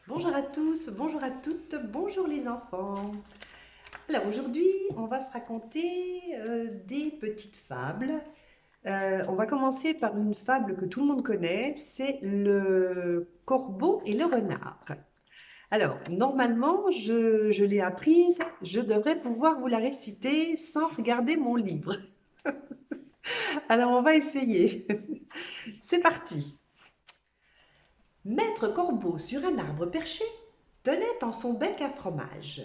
Bonjour à tous, bonjour à toutes, bonjour les enfants. Alors aujourd'hui, on va se raconter des petites fables. On va commencer par une fable que tout le monde connaît, c'est le corbeau et le renard. Alors, normalement, je l'ai apprise, je devrais pouvoir vous la réciter sans regarder mon livre. Alors, on va essayer. C'est parti. Maître Corbeau sur un arbre perché tenait en son bec un fromage.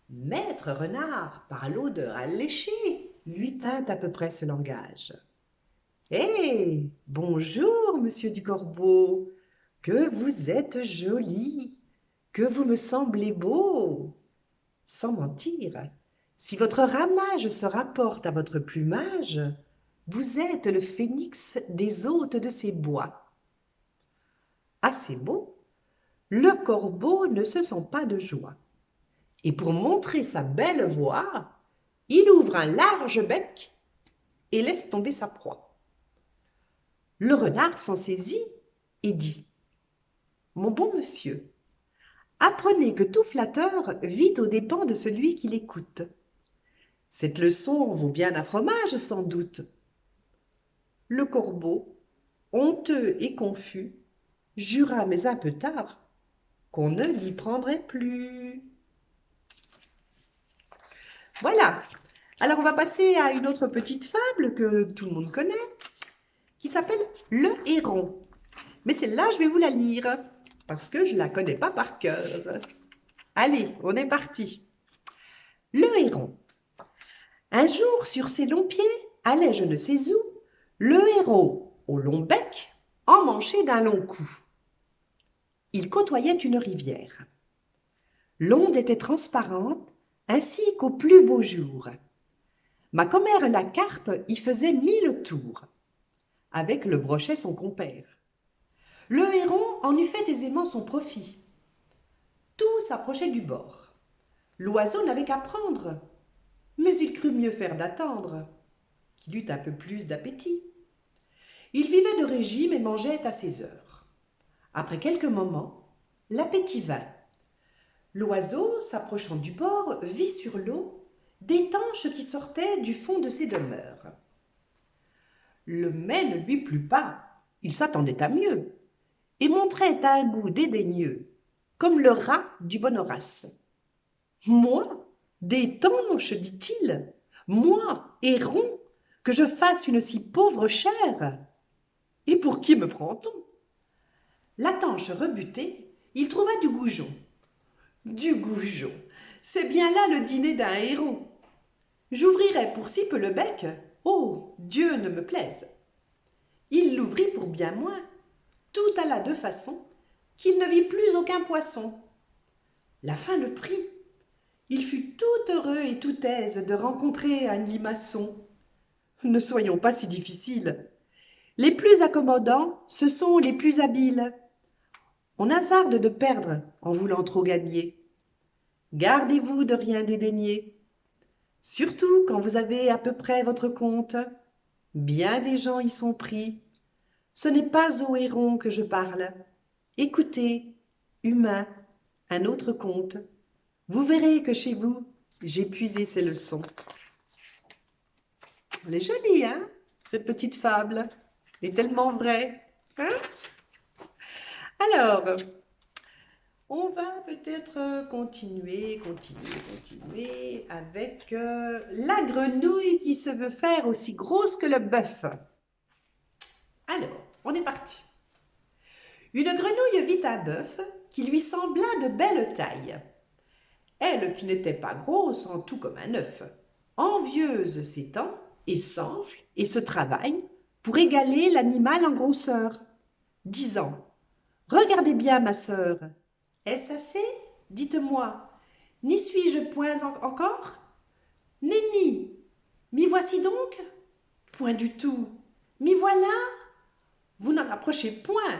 Maître Renard, par l'odeur alléchée, lui tint à peu près ce langage. Hé, bonjour, monsieur du Corbeau, que vous êtes joli, que vous me semblez beau. Sans mentir, si votre ramage se rapporte à votre plumage, vous êtes le phénix des hôtes de ces bois. À ces mots, le corbeau ne se sent pas de joie. Et pour montrer sa belle voix, il ouvre un large bec et laisse tomber sa proie. Le renard s'en saisit et dit: Mon bon monsieur, apprenez que tout flatteur vit aux dépens de celui qui l'écoute. Cette leçon vaut bien un fromage, sans doute. Le corbeau, honteux et confus, jura, mais un peu tard, qu'on ne l'y prendrait plus. Voilà. Alors on va passer à une autre petite fable que tout le monde connaît, qui s'appelle Le Héron. Mais celle-là, je vais vous la lire, parce que je ne la connais pas par cœur. Allez, on est parti. Le Héron. Un jour, sur ses longs pieds, allait je ne sais où, le héron, au long bec, emmanché d'un long cou. Il côtoyait une rivière. L'onde était transparente, ainsi qu'au plus beau jour. Ma commère la carpe y faisait 1000 tours, avec le brochet son compère. Le héron en eût fait aisément son profit. Tout s'approchait du bord. L'oiseau n'avait qu'à prendre, mais il crut mieux faire d'attendre, qu'il eût un peu plus d'appétit. Il vivait de régime et mangeait à ses heures. Après quelques moments, l'appétit vint. L'oiseau, s'approchant du bord, vit sur l'eau des tanches qui sortaient du fond de ses demeures. Le mets ne lui plut pas, il s'attendait à mieux, et montrait un goût dédaigneux, comme le rat du bon Horace. Moi, des tanches, dit-il, moi, héron, que je fasse une si pauvre chair. Et pour qui me prend-on? La tanche rebutée, il trouva du goujon. Du goujon, c'est bien là le dîner d'un héron. J'ouvrirai pour si peu le bec, oh, Dieu ne me plaise. Il l'ouvrit pour bien moins, tout alla de façon qu'il ne vit plus aucun poisson. La faim le prit. Il fut tout heureux et tout aise de rencontrer un limaçon. Ne soyons pas si difficiles. Les plus accommodants, ce sont les plus habiles. On hasarde de perdre en voulant trop gagner. Gardez-vous de rien dédaigner. Surtout quand vous avez à peu près votre compte. Bien des gens y sont pris. Ce n'est pas au héron que je parle. Écoutez, humain, un autre conte. Vous verrez que chez vous, j'ai puisé ces leçons. Elle est jolie, hein, cette petite fable. Elle est tellement vraie. Hein? Alors, on va peut-être continuer avec la grenouille qui se veut faire aussi grosse que le bœuf. Alors, on est parti. Une grenouille vit un bœuf qui lui sembla de belle taille. Elle, qui n'était pas grosse, en tout comme un œuf, envieuse s'étend et s'enfle et se travaille pour égaler l'animal en grosseur, disant: Regardez bien, ma sœur, est-ce assez? Dites-moi, n'y suis-je point encore? Nenni, m'y voici donc? Point du tout. M'y voilà? Vous n'en approchez point.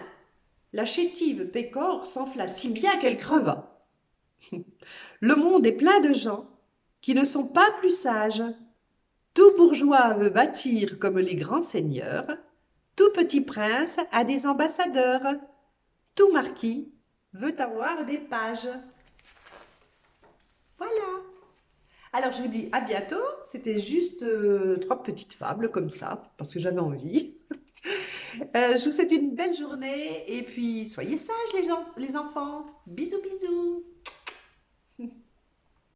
La chétive pécore s'enfla si bien qu'elle creva. Le monde est plein de gens qui ne sont pas plus sages. Tout bourgeois veut bâtir comme les grands seigneurs, tout petit prince a des ambassadeurs, tout marquis veut avoir des pages. Voilà. Alors je vous dis à bientôt. C'était juste trois petites fables comme ça, parce que j'avais envie. Je vous souhaite une belle journée et puis soyez sages les gens, les enfants. Bisous bisous.